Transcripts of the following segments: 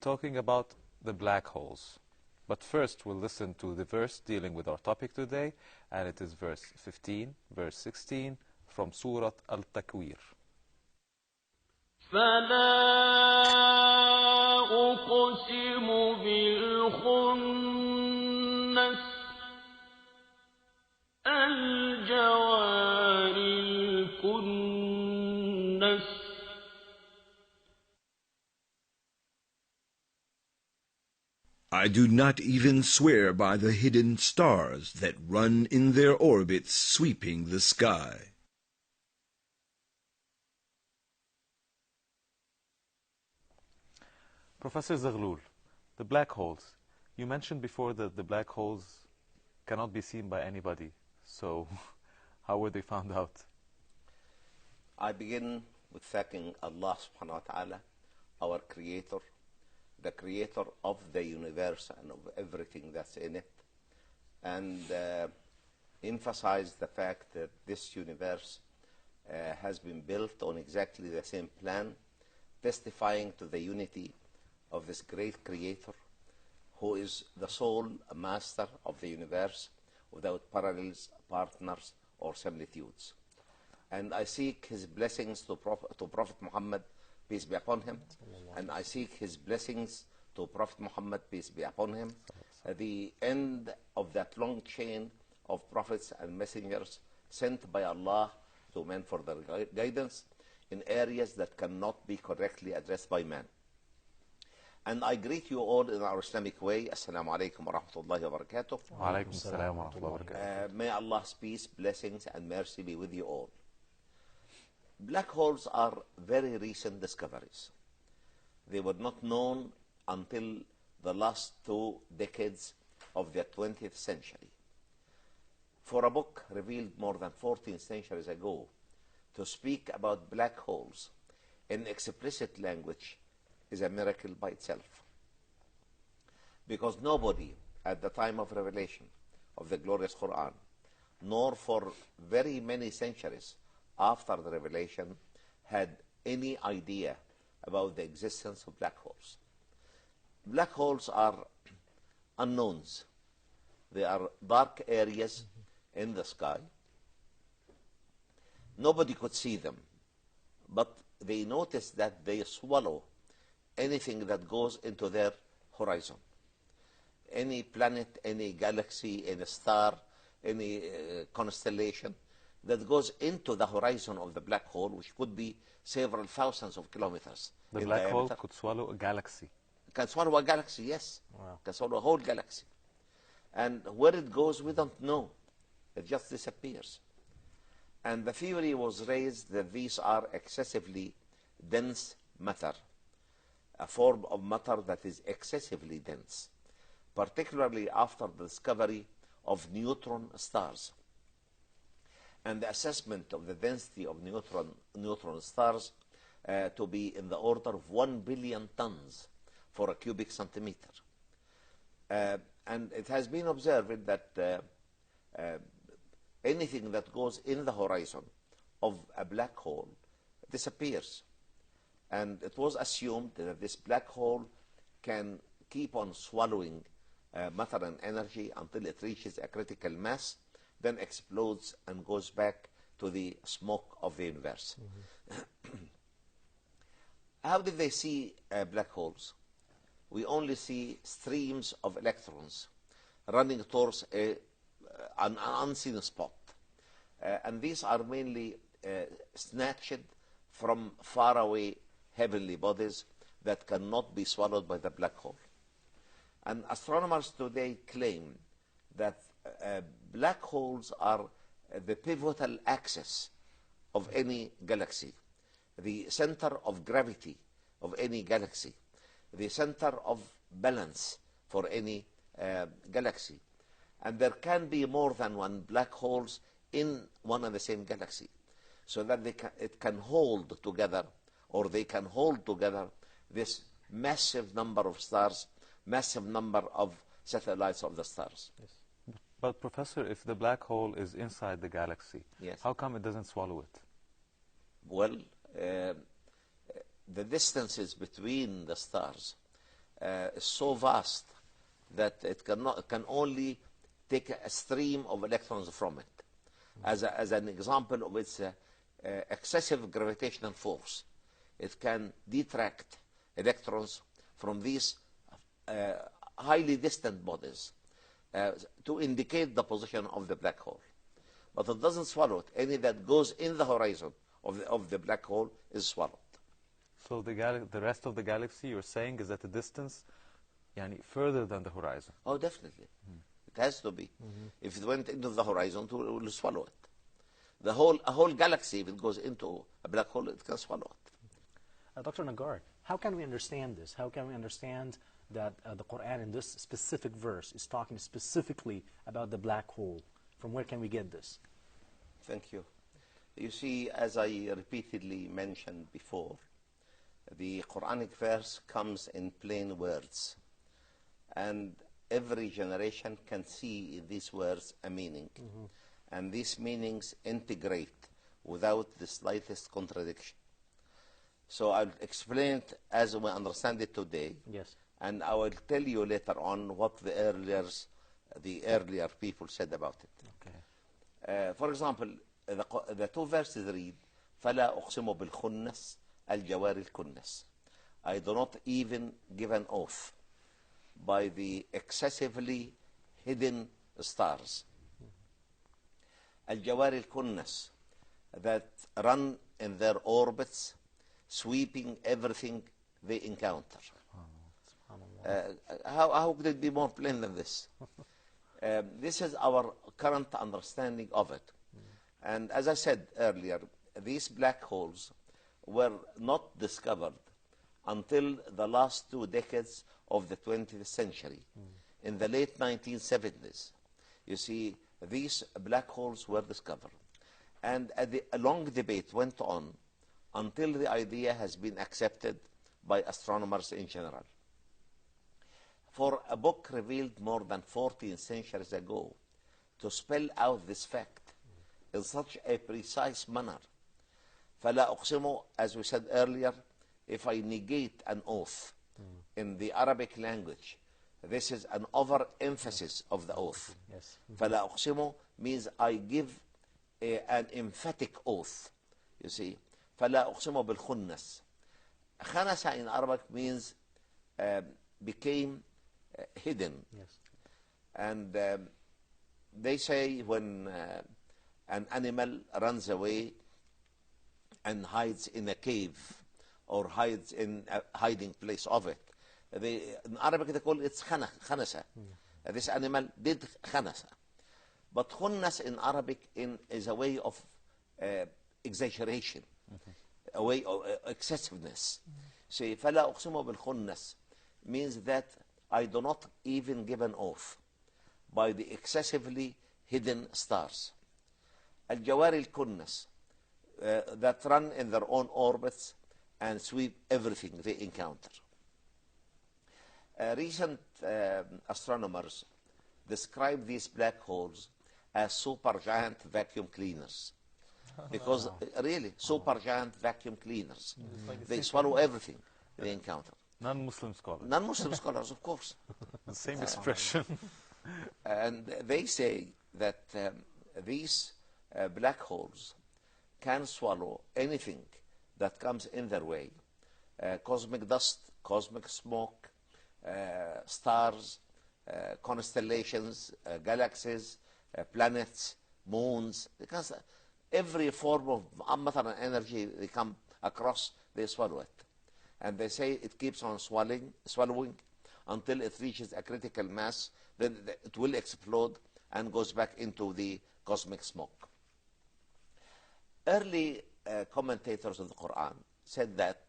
talking about the black holes. But first we'll listen to the verse dealing with our topic today, and it is verse 15, verse 16 from Surah Al-Takwir. فلا أقسم بالخنس الجوار الكنس I do not even swear by the hidden stars that run in their orbits sweeping the sky. Professor Zaghlul, the black holes. You mentioned before that the black holes cannot be seen by anybody. So how were they found out? I begin with thanking Allah subhanahu wa ta'ala, our creator, the creator of the universe and of everything that's in it, and emphasize the fact that this universe has been built on exactly the same plan, testifying to the unity of this great creator who is the sole master of the universe without parallels, partners, or similitudes. And I seek his blessings to Prophet Muhammad, peace be upon him, and I seek his blessings to Prophet Muhammad, peace be upon him, at the end of that long chain of prophets and messengers sent by Allah to men for their guidance in areas that cannot be correctly addressed by man. And I greet you all in our Islamic way. Assalamu alaikum wa rahmatullahi wa barakatuh. Wa alaikum assalam wa rahmatullahi wa barakatuh. May Allah's peace, blessings, and mercy be with you all. Black holes are very recent discoveries. They were not known until the last 2 decades of the 20th century. For a book revealed more than 14 centuries ago to speak about black holes in explicit language is a miracle by itself. Because nobody at the time of revelation of the glorious Quran, nor for very many centuries after the revelation, had any idea about the existence of black holes. Black holes are unknowns. They are dark areas in the sky. Nobody could see them, but they notice that they swallow anything that goes into their horizon. Any planet, any galaxy, any star, any constellation that goes into the horizon of the black hole, which could be several thousands of kilometers. The black hole could swallow a galaxy. Can swallow a galaxy, yes. Wow. Can swallow a whole galaxy. And where it goes, we don't know. It just disappears. And the theory was raised that these are excessively dense matter, a form of matter that is excessively dense, particularly after the discovery of neutron stars. And the assessment of the density of neutron stars to be in the order of 1 billion tons for a cubic centimeter. And it has been observed that anything that goes in the horizon of a black hole disappears. And it was assumed that this black hole can keep on swallowing matter and energy until it reaches a critical mass, then explodes and goes back to the smoke of the universe. How did they see black holes? We only see streams of electrons running towards an unseen spot. And these are mainly snatched from faraway heavenly bodies that cannot be swallowed by the black hole. And astronomers today claim that black holes are the pivotal axis of any galaxy, the center of gravity of any galaxy, the center of balance for any galaxy. And there can be more than one black holes in one and the same galaxy, so that it can hold together, or they can hold together this massive number of stars, massive number of satellites of the stars. Yes. But Professor, if the black hole is inside the galaxy, yes, how come it doesn't swallow it? Well, the distances between the stars is so vast that it can only take a stream of electrons from it. As an example of its excessive gravitational force, it can detract electrons from these highly distant bodies to indicate the position of the black hole. But it doesn't swallow it. Any that goes in the horizon of the black hole is swallowed. So the rest of the galaxy, you're saying, is at a distance yani, further than the horizon? Oh, definitely. It has to be. If it went into the horizon, it will swallow it. A whole galaxy, if it goes into a black hole, it can swallow it. Dr. Nagar, how can we understand this? How can we understand that the Quran in this specific verse is talking specifically about the black hole? From where can we get this? Thank you. You see, as I repeatedly mentioned before, the Quranic verse comes in plain words. And every generation can see in these words a meaning. And these meanings integrate without the slightest contradiction. So I'll explain it as we understand it today. Yes. And I will tell you later on what the earlier people said about it. Okay. For example, the two verses read, فَلَا أُقْسِمُ بِالْخُنَّسِ الْجَوَارِ الْكُنَّسِ. I do not even give an oath by the excessively hidden stars. Al-Jawari al-Kunnas, that run in their orbits, sweeping everything they encounter. How could it be more plain than this? This is our current understanding of it. And as I said earlier, these black holes were not discovered until the last 2 decades of the 20th century. In the late 1970s, you see, these black holes were discovered. And a long debate went on until the idea has been accepted by astronomers in general. For a book revealed more than 14 centuries ago to spell out this fact in such a precise manner, فَلَا أُقْسِمُ, as we said earlier, if I negate an oath in the Arabic language, this is an overemphasis of the oath. Yes. فَلَا أُقْسِمُ means I give an emphatic oath. You see, فَلَا أُقْسِمُ بِالْخُنَّسِ. Khanasa in Arabic means became hidden. Yes. And they say when an animal runs away and hides in a cave or hides in a hiding place of it, in Arabic they call it khanasa. This animal did khanasa. But khunnas in Arabic is a way of exaggeration, a way of excessiveness. Say, فَلَا أُقْسِمُ بِالْخُنَّسِ means that I do not even give an oath by the excessively hidden stars. Al-Jawari al-Kunnas, that run in their own orbits and sweep everything they encounter. Recent astronomers describe these black holes as supergiant vacuum cleaners. Because really, supergiant vacuum cleaners. They swallow everything they encounter. Non-Muslim scholars. Non-Muslim scholars, of course. The same expression. And they say that these black holes can swallow anything that comes in their way. Cosmic dust, cosmic smoke, stars, constellations, galaxies, planets, moons. Because every form of matter and energy they come across, they swallow it. And they say it keeps on swallowing until it reaches a critical mass, then it will explode and goes back into the cosmic smoke. Early commentators of the Quran said that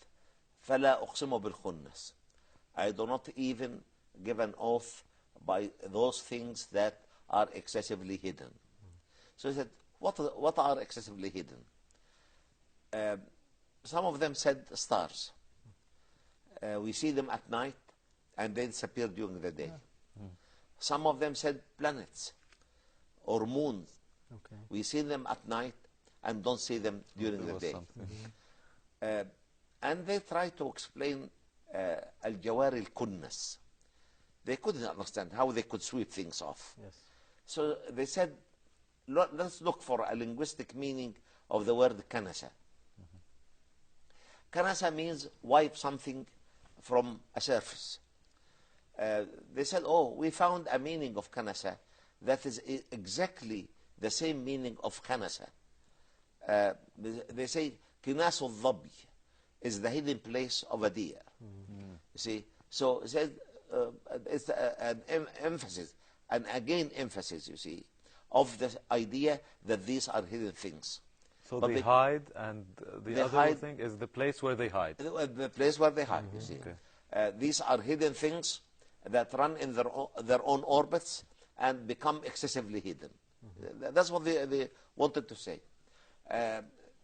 فَلَا أُقْسِمُ بِالْخُنَّسِ, I do not even give an oath by those things that are excessively hidden. So he said, what are excessively hidden? Some of them said stars. We see them at night and they disappear during the day. Some of them said planets or moons. Okay. We see them at night and don't see them during the day. And they try to explain الجوار الكنس. They couldn't understand how they could sweep things off. Yes. So they said, let's look for a linguistic meaning of the word kanasa. Kanasa means wipe something from a surface. They said, oh, we found a meaning of kanasa that is exactly the same meaning of khanasa. They say kinas al-dhabi is the hidden place of a deer. You see, so it says, it's an emphasis, and again emphasis, you see, of the idea that these are hidden things. So But they hide, and they the other hide- thing is the place where they hide. The place where they hide, you see. Okay. These are hidden things that run in their own orbits and become excessively hidden. That's what they wanted to say.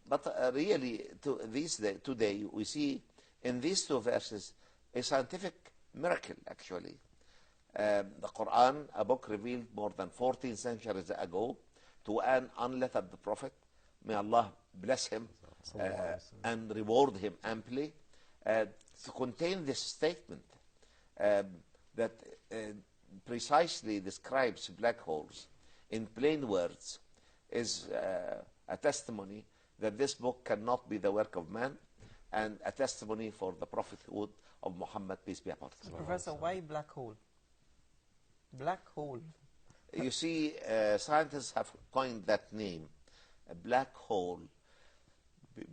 But really, today, we see in these two verses a scientific miracle, actually. The Quran, a book revealed more than 14 centuries ago to an unlettered prophet, may Allah bless him and reward him amply, to contain this statement that precisely describes black holes in plain words, is a testimony that this book cannot be the work of man, and a testimony for the prophethood of Muhammad, peace be upon him. Professor, why black hole? Black hole. You see, scientists have coined that name, a black hole,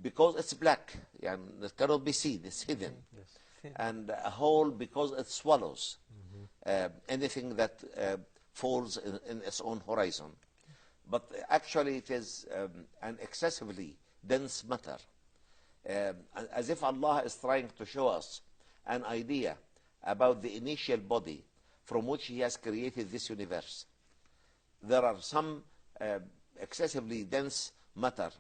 because it's black, and it cannot be seen, it's hidden. Yes. And a hole because it swallows anything that falls in its own horizon. But actually it is an excessively dense matter, as if Allah is trying to show us an idea about the initial body from which He has created this universe. There are some excessively dense matter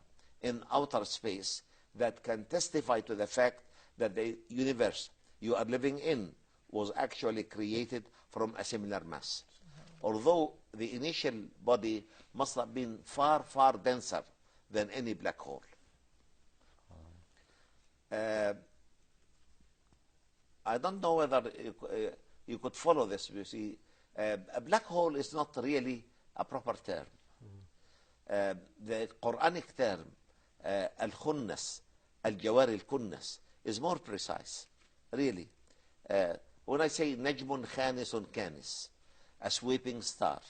in outer space that can testify to the fact that the universe you are living in was actually created from a similar mass. Although the initial body must have been far, far denser than any black hole. I don't know whether you could follow this. You see, a black hole is not really a proper term. The Quranic term, al-khunnas, al-jawar al-kunnas, is more precise, really. When I say najmun khanisun kanis, a sweeping star,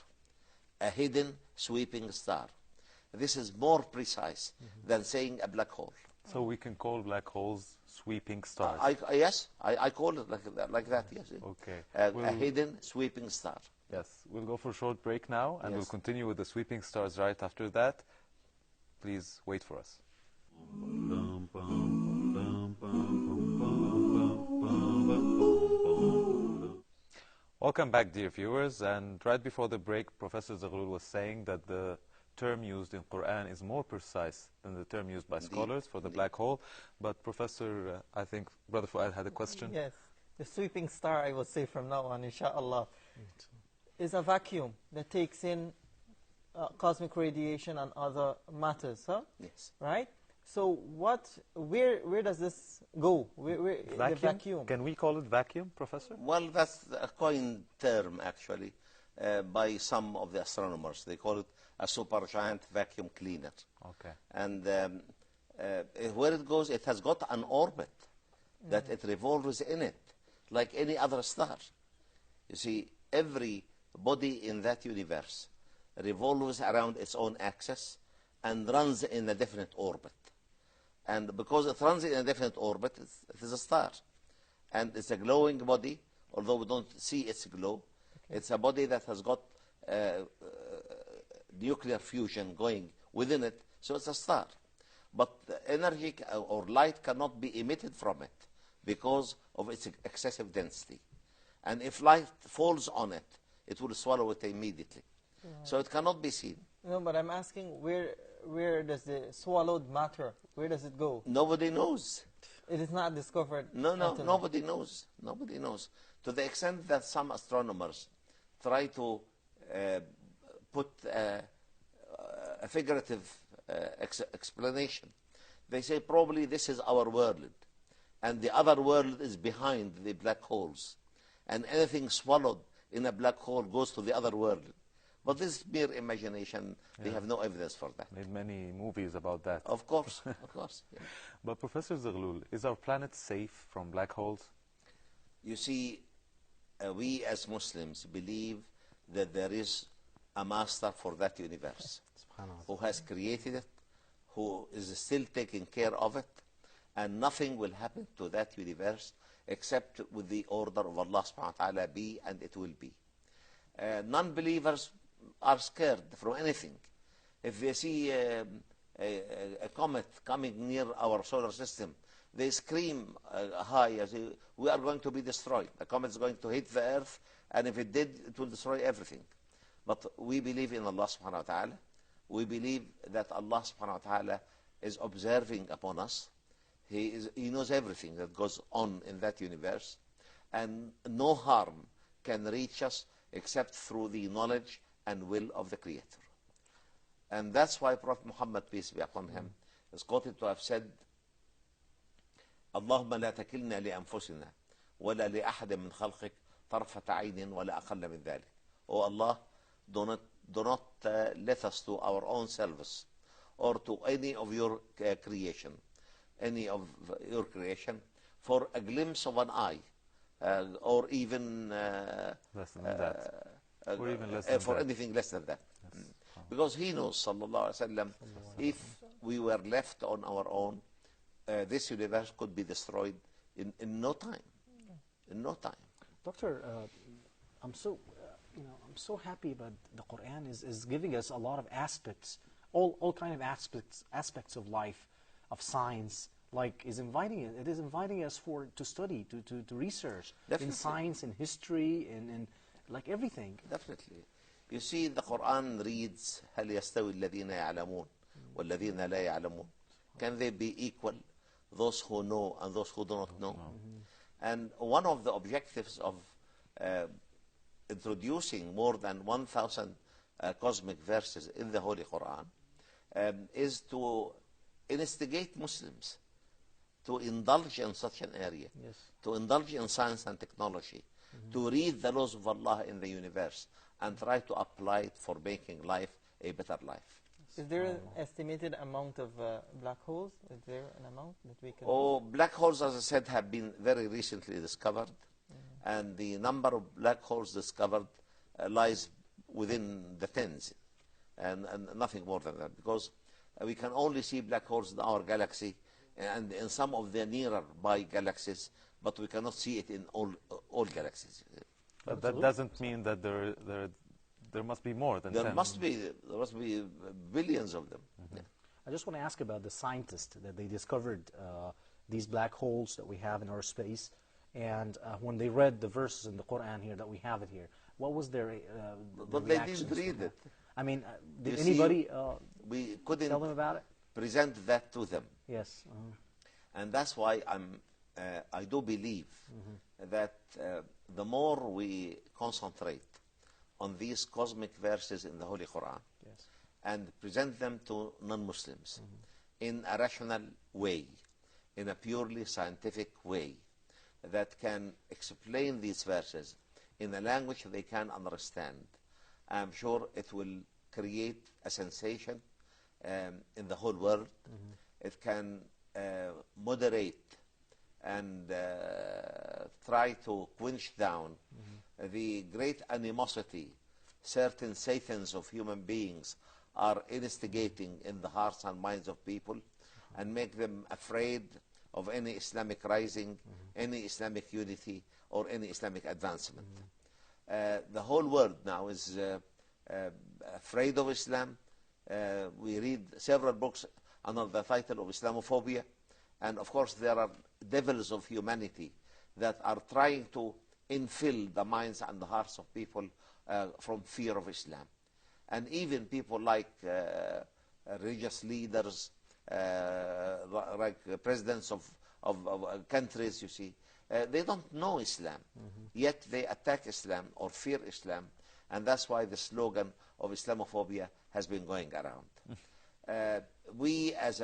a hidden sweeping star, this is more precise than saying a black hole. So we can call black holes sweeping stars. Yes, I call it like that, yes. Okay. A hidden sweeping star. Yes, we'll go for a short break now, and we'll Yes. continue with the sweeping stars right after that. Please wait for us. Welcome back, dear viewers. And right before the break, Professor Zaghloul was saying that the term used in Quran is more precise than the term used by scholars for the black hole. But Professor, I think Brother Fuad had a question. Yes. The sweeping star, I will say from now on, inshallah, is a vacuum that takes in cosmic radiation and other matters, huh? Yes. Right? So where does this go? Where the vacuum? Can we call it vacuum, Professor? Well, that's a coined term, actually, by some of the astronomers. They call it a supergiant vacuum cleaner. Okay. And where it goes, it has got an orbit that it revolves in it, like any other star. You see, every body in that universe revolves around its own axis and runs in a definite orbit. And because it runs in a definite orbit, it is a star. And it's a glowing body, although we don't see its glow. It's a body that has got nuclear fusion going within it, so it's a star. But the energy or light cannot be emitted from it because of its excessive density. And if light falls on it, it will swallow it immediately. So it cannot be seen. No, but I'm asking where does the swallowed matter, where does it go? Nobody knows. It is not discovered. No, until now. nobody knows. Nobody knows. To the extent that some astronomers try to put a figurative explanation. They say probably this is our world. and the other world is behind the black holes. And anything swallowed in a black hole goes to the other world. But this is mere imagination. They have no evidence for that. Made many movies about that. Of course, of course. Yeah. But Professor Zaghlul, is our planet safe from black holes? You see, we as Muslims believe that there is a master for that universe who has created it, who is still taking care of it, and nothing will happen to that universe except with the order of Allah subhanahu wa ta'ala, be and it will be. Non-believers are scared from anything. If they see a comet coming near our solar system, they scream high, as we are going to be destroyed. The comet is going to hit the earth, and if it did, it will destroy everything. But we believe in Allah subhanahu wa ta'ala. We believe that Allah subhanahu wa ta'ala is observing upon us. He knows everything that goes on in that universe, and no harm can reach us except through the knowledge and will of the Creator. And that's why Prophet Muhammad, peace be upon him, is quoted to have said, اللهم لا تكلنا لأنفسنا ولا لأحد من خلقك طرفة عين ولا أقل من ذلك. Oh Allah, do not let us to our own selves or to any of your creation, for a glimpse of an eye, or even less than that. Or even less than for that. anything less than that. Yes. Because he knows, sallallahu alaihi wasallam, if we were left on our own, this universe could be destroyed in no time. In no time. Doctor, I'm so happy about the Quran is giving us a lot of aspects, all kind of aspects of life, of science. Like it is inviting us to study, to research. Definitely. In science, in history, in like everything. Definitely. You see, the Quran reads, هل يستوي الذين يعلمون والذين لا يعلمون. Can they be equal, those who know and those who do not know? And one of the objectives of introducing more than 1,000 cosmic verses in the Holy Quran is to instigate Muslims to indulge in such an area, Yes. to indulge in science and technology, to read the laws of Allah in the universe and try to apply it for making life a better life. Is there an estimated amount of black holes? Is there an amount that we can... Oh, black holes, as I said, have been very recently discovered, and the number of black holes discovered lies within the tens, and nothing more than that, because we can only see black holes in our galaxy and in some of the nearer by galaxies, but we cannot see it in all galaxies. But that doesn't mean that there must be more than 10. There must be billions of them. Yeah. I just want to ask about the scientists that they discovered these black holes that we have in our space, and when they read the verses in the Quran here that we have it here, what was their But they reactions didn't read to it. that? I mean, did You anybody We couldn't tell them about it? present that to them. Yes. And that's why I do believe that the more we concentrate on these cosmic verses in the Holy Quran Yes. and present them to non-Muslims in a rational way, in a purely scientific way, that can explain these verses in a language they can understand, I'm sure it will create a sensation in the whole world. It can moderate and try to quench down the great animosity certain Satans of human beings are instigating in the hearts and minds of people, and make them afraid of any Islamic rising, any Islamic unity, or any Islamic advancement. The whole world now is afraid of Islam. We read several books under the title of Islamophobia, and of course there are devils of humanity that are trying to infill the minds and the hearts of people from fear of Islam. And even people like religious leaders, like presidents of countries, you see, they don't know Islam, yet they attack Islam or fear Islam, and that's why the slogan of Islamophobia has been going around. We as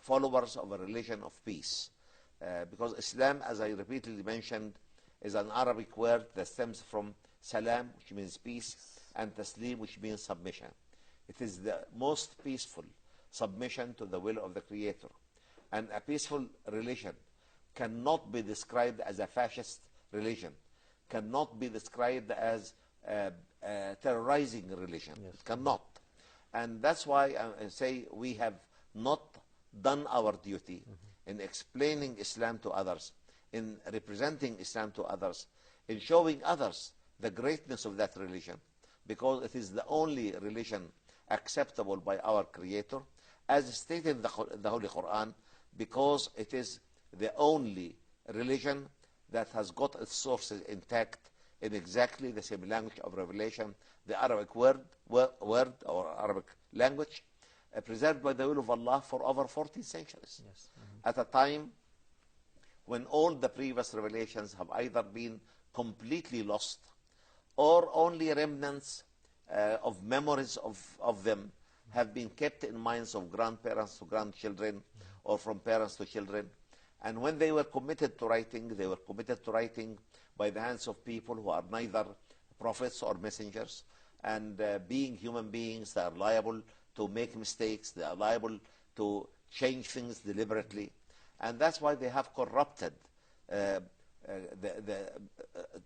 followers of a religion of peace because Islam, as I repeatedly mentioned, is an Arabic word that stems from salam, which means peace, and taslim, which means submission. It is the most peaceful submission to the will of the Creator. And a peaceful religion cannot be described as a fascist religion, cannot be described as a terrorizing religion. Yes. It cannot. And that's why I say we have not done our duty in explaining Islam to others, in representing Islam to others, in showing others the greatness of that religion, because it is the only religion acceptable by our Creator, as stated in the Holy Quran, because it is the only religion that has got its sources intact in exactly the same language of revelation, the Arabic word or Arabic language, preserved by the will of Allah for over 14 centuries. Yes. At a time when all the previous revelations have either been completely lost or only remnants of memories of them have been kept in minds of grandparents to grandchildren or from parents to children. And when they were committed to writing, they were committed to writing by the hands of people who are neither prophets or messengers. And being human beings, they are liable to make mistakes. They are liable to change things deliberately. And that's why they have corrupted the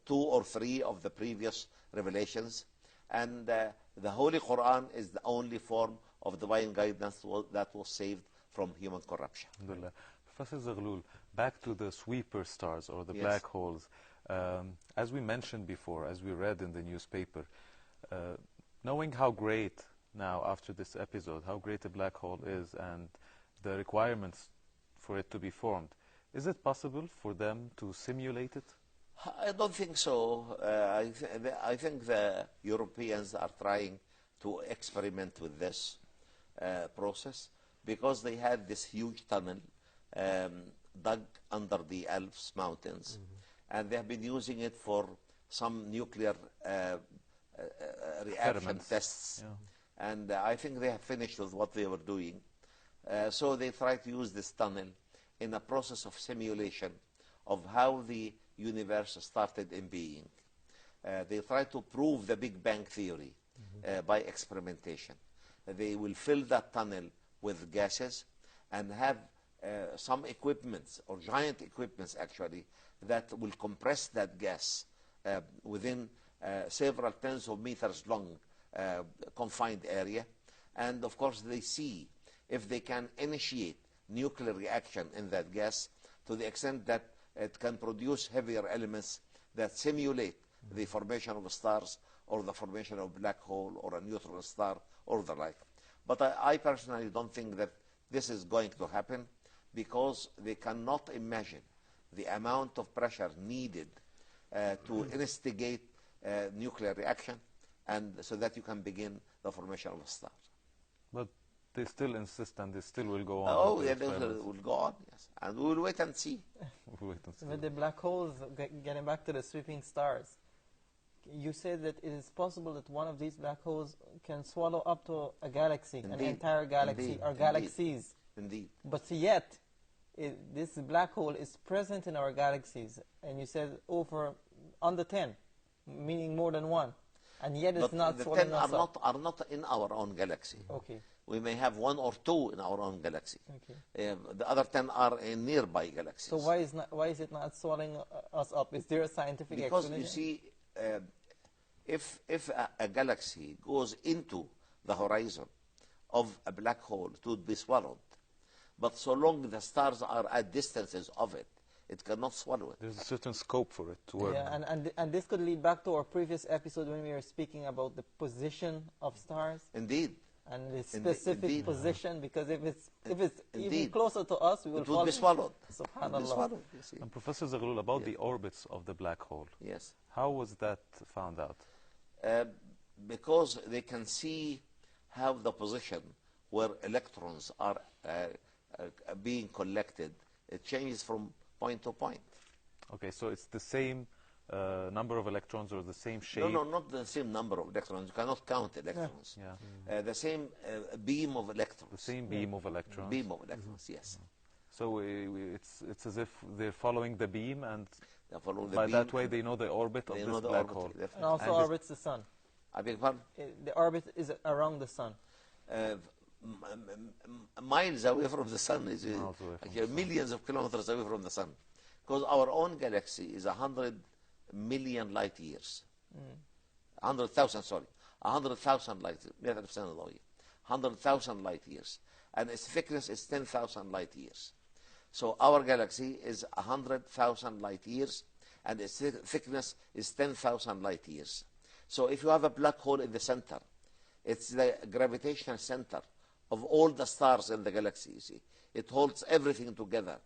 2 or 3 of the previous revelations. And the Holy Quran is the only form of divine guidance that was saved from human corruption. Alhamdulillah. Professor Zaghlul, back to the sweeper stars or the Yes. black holes. As we mentioned before, as we read in the newspaper, knowing how great now after this episode, how great a black hole is and the requirements for it to be formed, is it possible for them to simulate it? I don't think so. I think the Europeans are trying to experiment with this process because they had this huge tunnel dug under the Alps mountains, and they have been using it for some nuclear reaction Experiments. tests. Yeah. And I think they have finished with what they were doing. So they try to use this tunnel in a process of simulation of how the universe started in being. They try to prove the Big Bang theory by experimentation. They will fill that tunnel with gases and have some equipments, or giant equipments actually, that will compress that gas within several tens of meters long confined area. And of course they see if they can initiate nuclear reaction in that gas to the extent that it can produce heavier elements that simulate the formation of stars or the formation of a black hole or a neutron star or the like. But I personally don't think that this is going to happen, because they cannot imagine the amount of pressure needed to instigate nuclear reaction, and so that you can begin the formation of a star. But they still insist, and they still will go on. Oh, with the yeah, they experiments. will go on, yes. And we will wait and see. We'll wait and see. With the black holes, getting back to the sweeping stars, you said that it is possible that one of these black holes can swallow up to a galaxy, an Indeed. entire galaxy, Indeed. or Indeed. galaxies. Indeed. But yet, this black hole is present in our galaxies, and you said under 10, meaning more than one, and yet it's But not the swallowing 10 us up. are not in our own galaxy. Okay, We may have 1 or 2 in our own galaxy. okay. The other 10 are in nearby galaxies. So why is it not swallowing us up? Is there a scientific Because explanation? you see, if a galaxy goes into the horizon of a black hole, it would be swallowed. But so long the stars are at distances of it, it cannot swallow it. There's a certain scope for it to work. Yeah, and this could lead back to our previous episode when we were speaking about the position of stars Indeed. and the specific indeed. position, because if it's even Indeed. closer to us, we will It would be fall. swallowed. It would be Subhanallah. swallowed, you see. And Professor Zaghlul, about Yeah. the orbits of the black hole, Yes. how was that found out? Because they can see how the position where electrons are being collected, it changes from point to point. Okay, so it's the same number of electrons or the same shape? No, not the same number of electrons. You cannot count electrons. Yeah. The same beam of electrons. The same beam of electrons. Beam of electrons, yes. So it's as if they're following the beam, and They follow the by beam, that way they know the orbit of they this know the black orbit, hole. definitely. And also And this- orbits the sun. I beg your pardon? The orbit is around the sun. Miles away from the sun, is Miles away from actually millions of kilometers away from the sun, because our own galaxy is 100 million light years. 100,000, sorry, 100,000 light years, 100,000 light years, and its thickness is 10,000 light years. So our galaxy is 100,000 light years, and its thickness is 10,000 light years. So if you have a black hole in the center, it's the gravitational center of all the stars in the galaxy, you see. It holds everything together.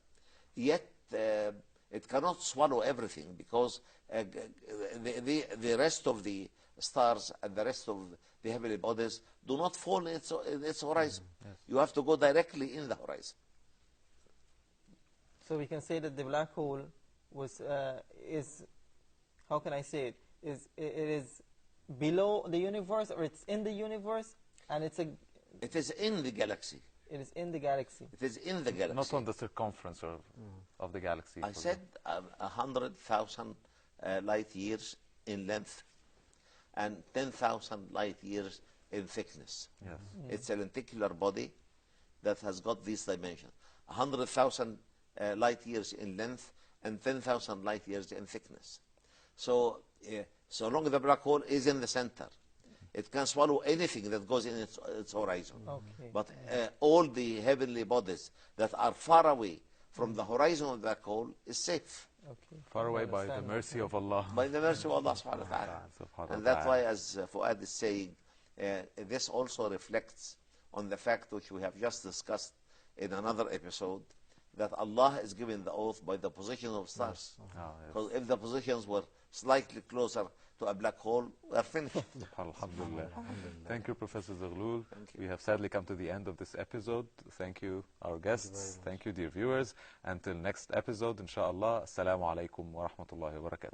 Yet it cannot swallow everything, because the rest of the stars and the rest of the heavenly bodies do not fall in its horizon. Yes. You have to go directly in the horizon. So we can say that the black hole is, how can I say it? It is below the universe, or it's in the universe, and It is in the galaxy. it is in the galaxy. It is in the galaxy. Not on the circumference of the galaxy. I said 100,000 light years in length and 10,000 light years in thickness. Yes. It's a lenticular body that has got these dimensions. 100,000 light years in length and 10,000 light years in thickness. So, so long as the black hole is in the center, it can swallow anything that goes in its horizon. Okay. But all the heavenly bodies that are far away from the horizon of the black hole is safe. Okay. Far away by the Understand. mercy of Allah. By the mercy of Allah subhanahu wa ta'ala. Subhanahu wa And that's why, ta'ala. as Fuad is saying, this also reflects on the fact which we have just discussed in another episode, that Allah is giving the oath by the position of stars. Ah, yes. Because if the positions were slightly closer to a black hole, we are finished. Alhamdulillah. Thank you, Professor Zaghloul. We have sadly come to the end of this episode. Thank you, our guests. Thank you, dear viewers. Until next episode, inshallah. Assalamu alaikum wa rahmatullahi wa barakatuh.